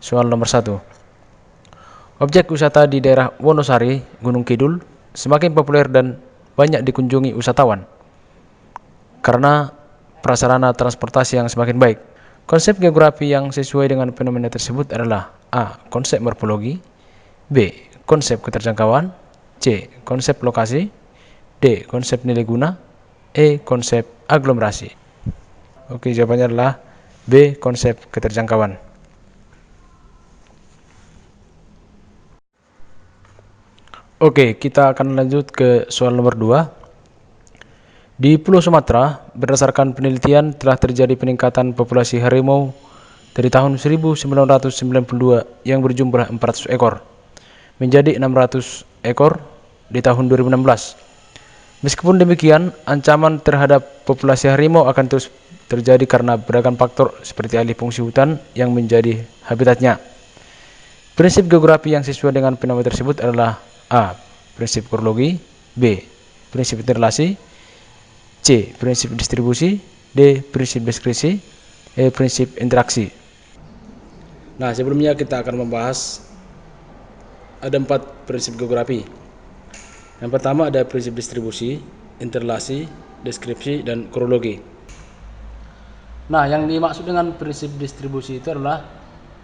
Soal nomor 1. Objek wisata di daerah Wonosari, Gunung Kidul, semakin populer dan banyak dikunjungi wisatawan karena prasarana transportasi yang semakin baik. Konsep geografi yang sesuai dengan fenomena tersebut adalah A. Konsep morfologi, B. Konsep keterjangkauan, C. Konsep lokasi, D. Konsep nilai guna, E. Konsep aglomerasi. Oke, jawabannya adalah B. Konsep keterjangkauan. Oke, kita akan lanjut ke soal nomor 2. Di Pulau Sumatera, berdasarkan penelitian telah terjadi peningkatan populasi harimau dari tahun 1992 yang berjumlah 400 ekor menjadi 600 ekor di tahun 2016. Meskipun demikian, ancaman terhadap populasi harimau akan terus terjadi karena beragam faktor seperti alih fungsi hutan yang menjadi habitatnya. Prinsip geografi yang sesuai dengan fenomena tersebut adalah A. Prinsip korologi, B. Prinsip interrelasi, C. Prinsip distribusi, D. Prinsip deskripsi, E. Prinsip interaksi. Nah, sebelumnya kita akan membahas ada 4 prinsip geografi. Yang pertama ada prinsip distribusi, interrelasi, deskripsi, dan kronologi. Nah, yang dimaksud dengan prinsip distribusi itu adalah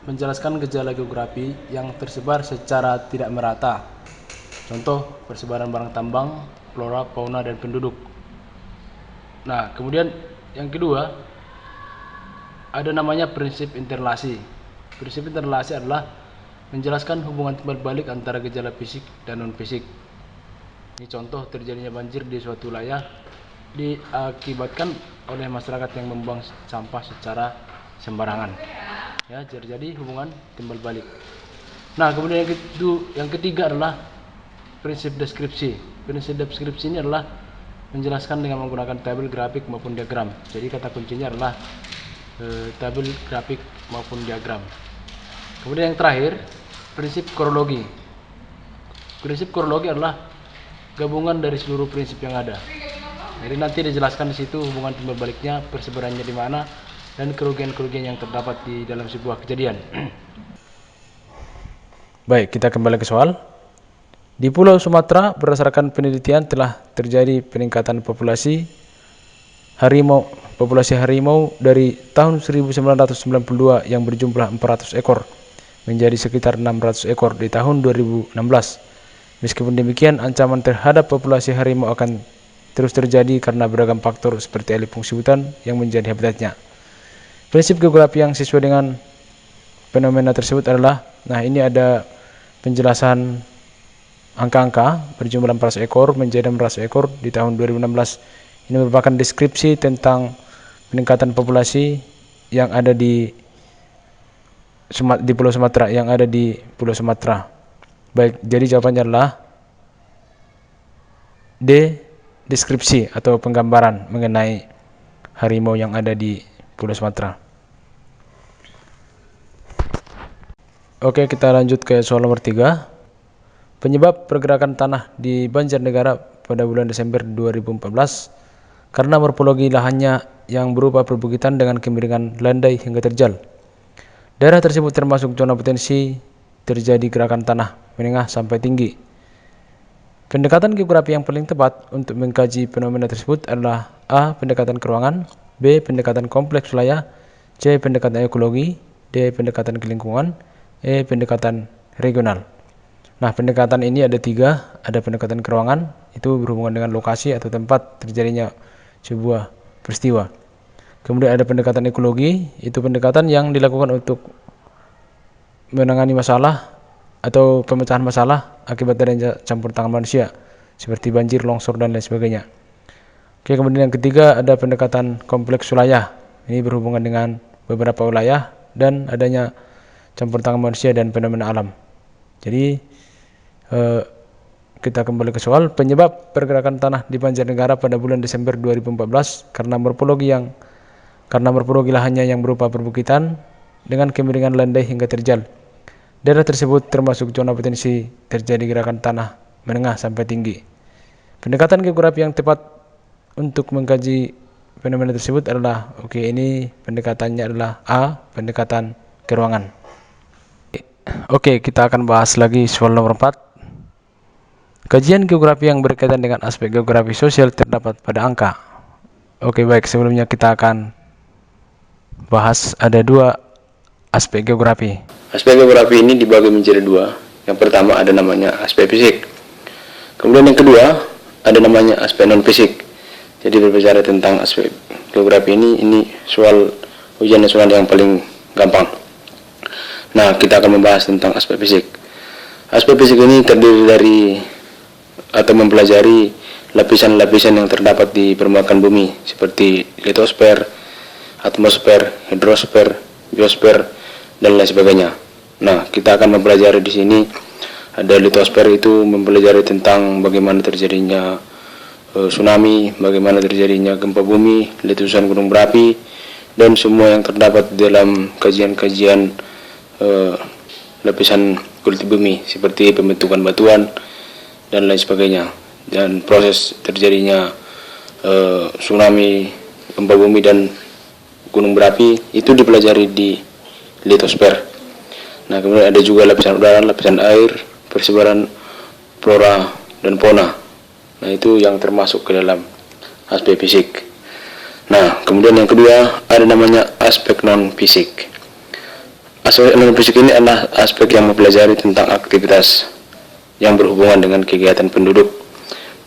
menjelaskan gejala geografi yang tersebar secara tidak merata. Contoh, persebaran barang tambang, flora, fauna, dan penduduk. Nah, kemudian yang kedua, ada namanya prinsip interrelasi. Prinsip interrelasi adalah menjelaskan hubungan timbal balik antara gejala fisik dan non-fisik. Ini contoh terjadinya banjir di suatu wilayah diakibatkan oleh masyarakat yang membuang sampah secara sembarangan. Ya, terjadi hubungan timbal balik. Nah, kemudian yang ketiga adalah prinsip deskripsi. Prinsip deskripsi ini adalah menjelaskan dengan menggunakan tabel, grafik maupun diagram. Jadi kata kuncinya adalah tabel, grafik maupun diagram. Kemudian yang terakhir, prinsip kronologi. Prinsip kronologi adalah gabungan dari seluruh prinsip yang ada. Jadi nanti dijelaskan di situ hubungan timbal baliknya, persebarannya di mana, dan kerugian-kerugian yang terdapat di dalam sebuah kejadian. Baik, kita kembali ke soal. Di Pulau Sumatera, berdasarkan penelitian telah terjadi peningkatan populasi harimau dari tahun 1992 yang berjumlah 400 ekor menjadi sekitar 600 ekor di tahun 2016. Meskipun demikian, ancaman terhadap populasi harimau akan terus terjadi karena beragam faktor seperti alih fungsi hutan yang menjadi habitatnya. Prinsip geografi yang sesuai dengan fenomena tersebut adalah, nah ini ada penjelasan angka-angka berjumlah 400 ekor menjadi 600 ekor di tahun 2016. Ini merupakan deskripsi tentang peningkatan populasi yang ada di Pulau Sumatera, Baik, jadi jawabannya adalah D. Deskripsi atau penggambaran mengenai harimau yang ada di Pulau Sumatera. Oke, kita lanjut ke soal nomor 3. Penyebab pergerakan tanah di Banjarnegara pada bulan Desember 2014 karena morfologi lahannya yang berupa perbukitan dengan kemiringan landai hingga terjal. Daerah tersebut termasuk zona potensi terjadi gerakan tanah menengah sampai tinggi. Pendekatan geografi yang paling tepat untuk mengkaji fenomena tersebut adalah A. Pendekatan keruangan, B. Pendekatan kompleks wilayah, C. Pendekatan ekologi, D. Pendekatan kelingkungan, E. Pendekatan regional. Nah, pendekatan ini ada 3. Ada pendekatan keruangan, itu berhubungan dengan lokasi atau tempat terjadinya sebuah peristiwa. Kemudian ada pendekatan ekologi, itu pendekatan yang dilakukan untuk menangani masalah atau pemecahan masalah akibat adanya campur tangan manusia seperti banjir, longsor, dan lain sebagainya. Oke, kemudian yang ketiga ada pendekatan kompleks wilayah. Ini berhubungan dengan beberapa wilayah dan adanya campur tangan manusia dan fenomena alam. Jadi kita kembali ke soal. Penyebab pergerakan tanah di Banjarnegara pada bulan Desember 2014 karena morfologi lahannya yang berupa perbukitan dengan kemiringan landai hingga terjal. Daerah tersebut termasuk zona potensi terjadi gerakan tanah menengah sampai tinggi. Pendekatan geografi yang tepat untuk mengkaji fenomena tersebut adalah, ini pendekatannya adalah A. Pendekatan keruangan. Oke, kita akan bahas lagi soal nomor 4. Kajian geografi yang berkaitan dengan aspek geografi sosial terdapat pada angka. Oke, baik. Sebelumnya kita akan bahas ada 2 aspek geografi. Aspek geografi ini dibagi menjadi 2. Yang pertama ada namanya aspek fisik. Kemudian yang kedua ada namanya aspek non fisik. Jadi berbicara tentang aspek geografi ini soal ujian nasional yang paling gampang. Nah, kita akan membahas tentang aspek fisik. Aspek fisik ini terdiri dari atau mempelajari lapisan-lapisan yang terdapat di permukaan bumi seperti litosfer, atmosfer, hidrosfer, biosfer, dan lain sebagainya. Nah, kita akan mempelajari di sini ada litosfer itu mempelajari tentang bagaimana terjadinya tsunami, bagaimana terjadinya gempa bumi, letusan gunung berapi, dan semua yang terdapat dalam kajian-kajian lapisan kulit bumi seperti pembentukan batuan dan lain sebagainya, dan proses terjadinya tsunami, gempa bumi, dan gunung berapi itu dipelajari di litosfer. Nah, kemudian ada juga lapisan udara, lapisan air, persebaran flora dan fauna. Nah, itu yang termasuk ke dalam aspek fisik. Nah, kemudian yang kedua ada namanya aspek non fisik. Aspek non fisik ini adalah aspek yang mempelajari tentang aktivitas yang berhubungan dengan kegiatan penduduk.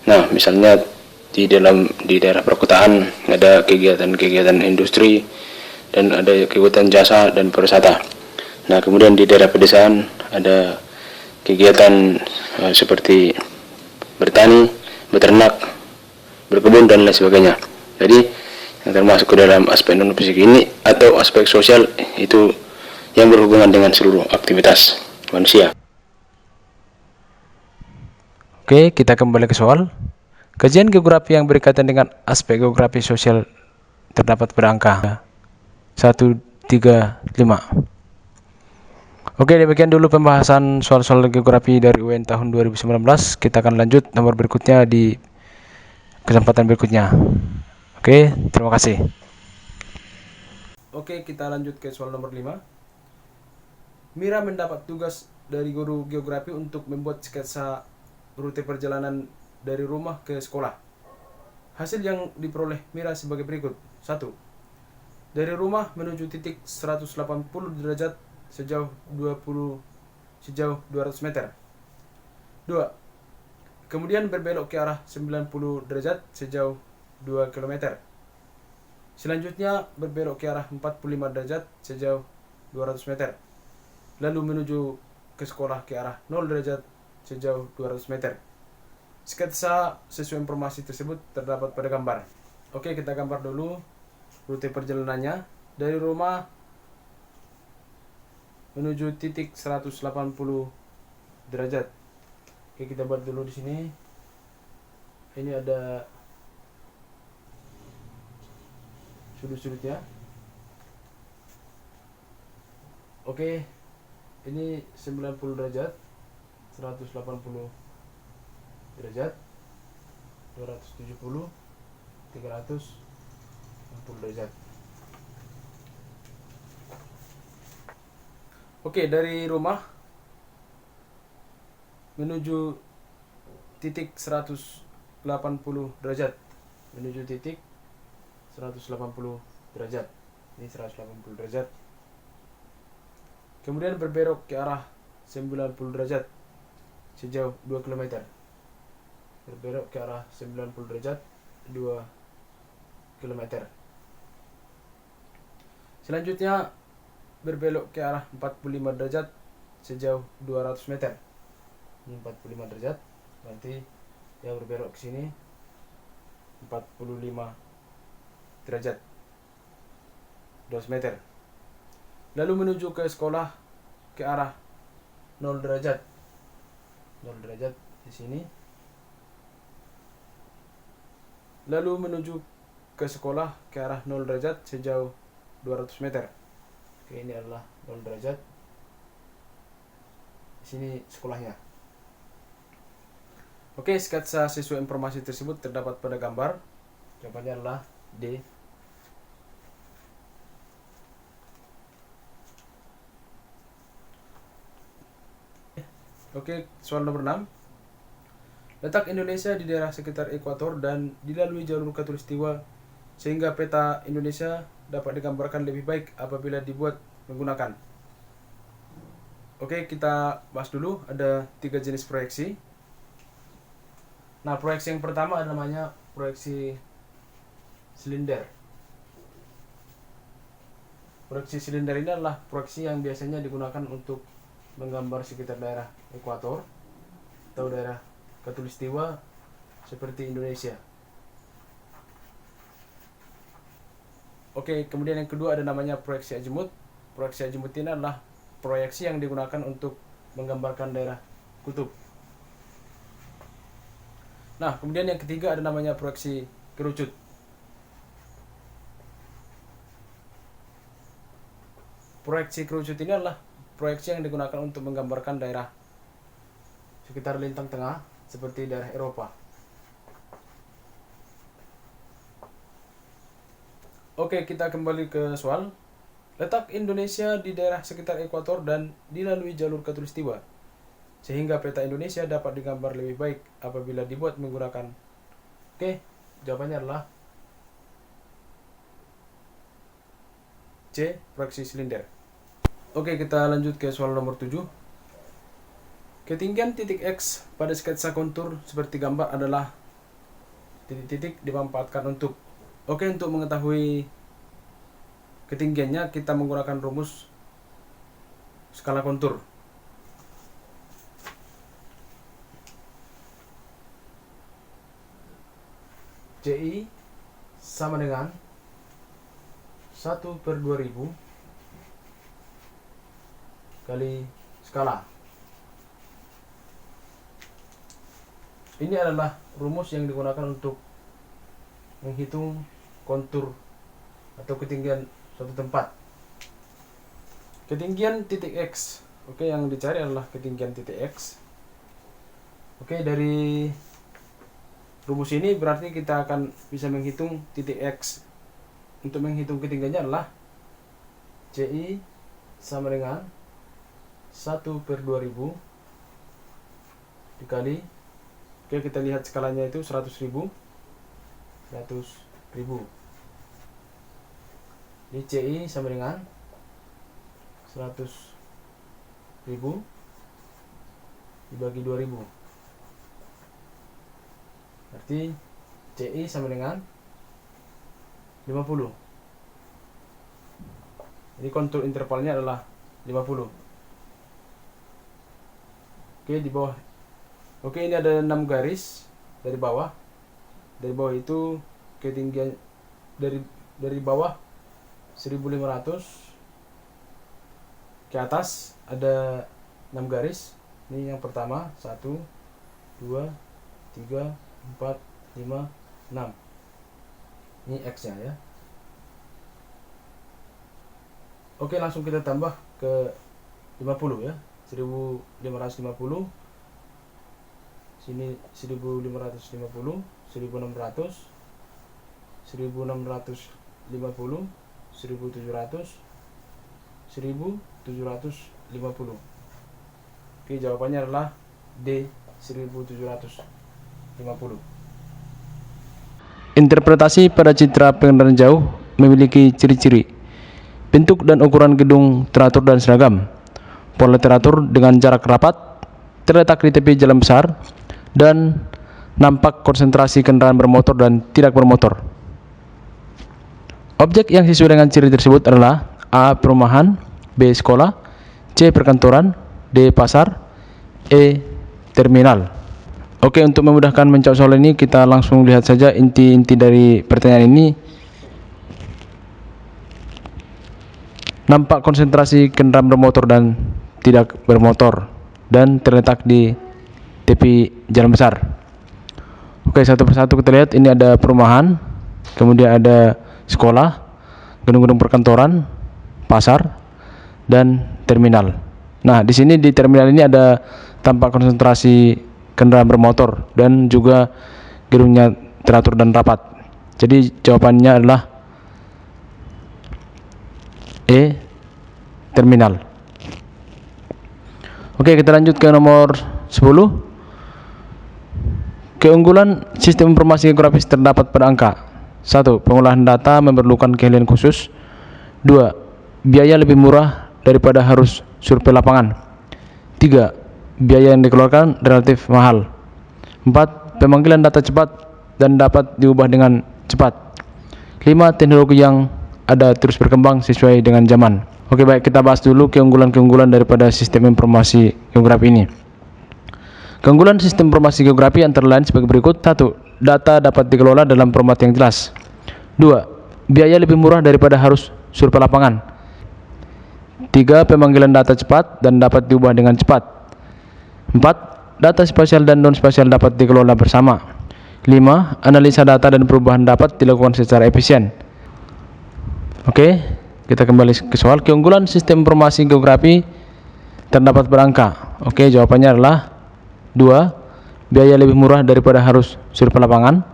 Nah, misalnya di daerah perkotaan ada kegiatan-kegiatan industri dan ada kegiatan jasa dan pariwisata. Nah, kemudian di daerah pedesaan ada kegiatan seperti bertani, beternak, berkebun, dan lain sebagainya. Jadi yang termasuk ke dalam aspek non fisik ini atau aspek sosial itu yang berhubungan dengan seluruh aktivitas manusia. Oke, kita kembali ke soal. Kajian geografi yang berkaitan dengan aspek geografi sosial terdapat pada angka 1, 3, 5. Oke, demikian dulu pembahasan soal-soal geografi dari UN tahun 2019. Kita akan lanjut nomor berikutnya di kesempatan berikutnya. Oke, terima kasih. Oke, kita lanjut ke soal nomor 5. Mira mendapat tugas dari guru geografi untuk membuat sketsa rute perjalanan dari rumah ke sekolah. Hasil yang diperoleh Mira sebagai berikut. 1. Dari rumah menuju titik 180 derajat sejauh 200 meter. 2. Kemudian berbelok ke arah 90 derajat sejauh 2 km. Selanjutnya berbelok ke arah 45 derajat sejauh 200 meter. Lalu menuju ke sekolah ke arah 0 derajat sejauh 200 meter. Sketsa sesuai informasi tersebut terdapat pada gambar. Oke, kita gambar dulu rute perjalanannya. Dari rumah menuju titik 180 derajat. Oke, kita buat dulu di sini. Ini ada sudut-sudutnya. Oke, ini 90 derajat, 180 derajat, 270, 360 derajat. Oke, dari rumah menuju titik 180 derajat. Menuju titik 180 derajat. Ini 180 derajat. Kemudian berbelok ke arah 90 derajat sejauh 2 km. Berbelok ke arah 90 derajat 2 km. Selanjutnya berbelok ke arah 45 derajat sejauh 200 meter. Ini 45 derajat, berarti dia berbelok ke sini 45 derajat 200 meter. Lalu menuju ke sekolah ke arah 0 derajat. 0 derajat di sini. Lalu menuju ke sekolah ke arah 0 derajat sejauh 200 meter. Oke, ini adalah 0 derajat. Di sini sekolahnya. Oke, sketsa sesuai informasi tersebut terdapat pada gambar. Jawabannya adalah D. Oke, soal nomor 6. Letak Indonesia di daerah sekitar ekuator dan dilalui jalur khatulistiwa sehingga peta Indonesia dapat digambarkan lebih baik apabila dibuat menggunakan. Oke, kita bahas dulu. Ada 3 jenis proyeksi. Nah, proyeksi yang pertama ada namanya proyeksi silinder. Proyeksi silinder ini adalah proyeksi yang biasanya digunakan untuk menggambar sekitar daerah ekuator atau daerah khatulistiwa seperti Indonesia. Oke, kemudian yang kedua ada namanya proyeksi azimut. Proyeksi azimut ini adalah proyeksi yang digunakan untuk menggambarkan daerah kutub. Nah, kemudian yang ketiga ada namanya proyeksi kerucut. Proyeksi kerucut ini adalah proyeksi yang digunakan untuk menggambarkan daerah sekitar lintang tengah seperti daerah Eropa. Oke, kita kembali ke soal. Letak Indonesia di daerah sekitar ekuator dan dilalui jalur khatulistiwa sehingga peta Indonesia dapat digambar lebih baik apabila dibuat menggunakan. Oke, jawabannya adalah C, proyeksi silinder. Oke, kita lanjut ke soal nomor 7. Ketinggian titik X pada sketsa kontur seperti gambar adalah titik-titik dimanfaatkan untuk. Oke, untuk mengetahui ketinggiannya kita menggunakan rumus skala kontur. CI sama dengan 1/2000 kali skala. Ini adalah rumus yang digunakan untuk menghitung kontur atau ketinggian suatu tempat. Ketinggian titik X. Oke, yang dicari adalah ketinggian titik X. Oke, dari rumus ini berarti kita akan bisa menghitung titik X. Untuk menghitung ketinggiannya adalah CI sama dengan 1/2000 dikali, oke, kita lihat skalanya itu 100.000. Di CI sama dengan 100.000 dibagi 2000. Berarti CI sama dengan 50. Jadi kontur intervalnya adalah 50. Oke, di bawah. Oke, ini ada 6 garis dari bawah. Dari bawah itu ketinggian dari bawah 1500 ke atas ada 6 garis. Ini yang pertama, 1 2 3 4 5 6. Ini X nya ya. Oke, langsung kita tambah ke 50 ya. 1550. Sini 1550, 1600, 1650, 1700, 1750. Oke, jawabannya adalah D, 1750. Interpretasi pada citra pengendaraan jauh memiliki ciri-ciri. Bentuk dan ukuran gedung teratur dan seragam. Pola teratur dengan jarak rapat, terletak di tepi jalan besar, dan nampak konsentrasi kendaraan bermotor dan tidak bermotor. Objek yang sesuai dengan ciri tersebut adalah A. Perumahan, B. Sekolah, C. Perkantoran, D. Pasar, E. Terminal. Oke, untuk memudahkan menjawab soal ini, kita langsung lihat saja inti-inti dari pertanyaan ini. Nampak konsentrasi kendaraan bermotor dan tidak bermotor dan terletak di tepi jalan besar. Oke, satu persatu kita lihat. Ini ada perumahan, kemudian ada sekolah, gedung-gedung perkantoran, pasar, dan terminal. Nah, di sini di terminal ini ada tampak konsentrasi kendaraan bermotor dan juga gedungnya teratur dan rapat. Jadi jawabannya adalah E, terminal. Oke, kita lanjut ke nomor 10. Keunggulan sistem informasi geografis terdapat pada angka. 1. Pengolahan data memerlukan keahlian khusus. 2. Biaya lebih murah daripada harus survei lapangan. 3. Biaya yang dikeluarkan relatif mahal. 4. Pemanggilan data cepat dan dapat diubah dengan cepat. 5. Teknologi yang ada terus berkembang sesuai dengan zaman. Oke, baik, kita bahas dulu keunggulan-keunggulan daripada sistem informasi geografi ini. Keunggulan sistem informasi geografi antara lain sebagai berikut. 1. Data dapat dikelola dalam format yang jelas. 2. Biaya lebih murah daripada harus survei lapangan. 3. Pemanggilan data cepat dan dapat diubah dengan cepat. 4. Data spasial dan non-spasial dapat dikelola bersama. 5. Analisa data dan perubahan dapat dilakukan secara efisien. Oke, kita kembali ke soal. Keunggulan sistem informasi geografi terdapat berangka. Oke, jawabannya adalah 2. Biaya lebih murah daripada harus survei lapangan.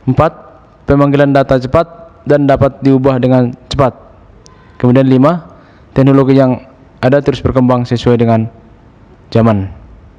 4. Pemanggilan data cepat dan dapat diubah dengan cepat. Kemudian 5. Teknologi yang ada terus berkembang sesuai dengan zaman.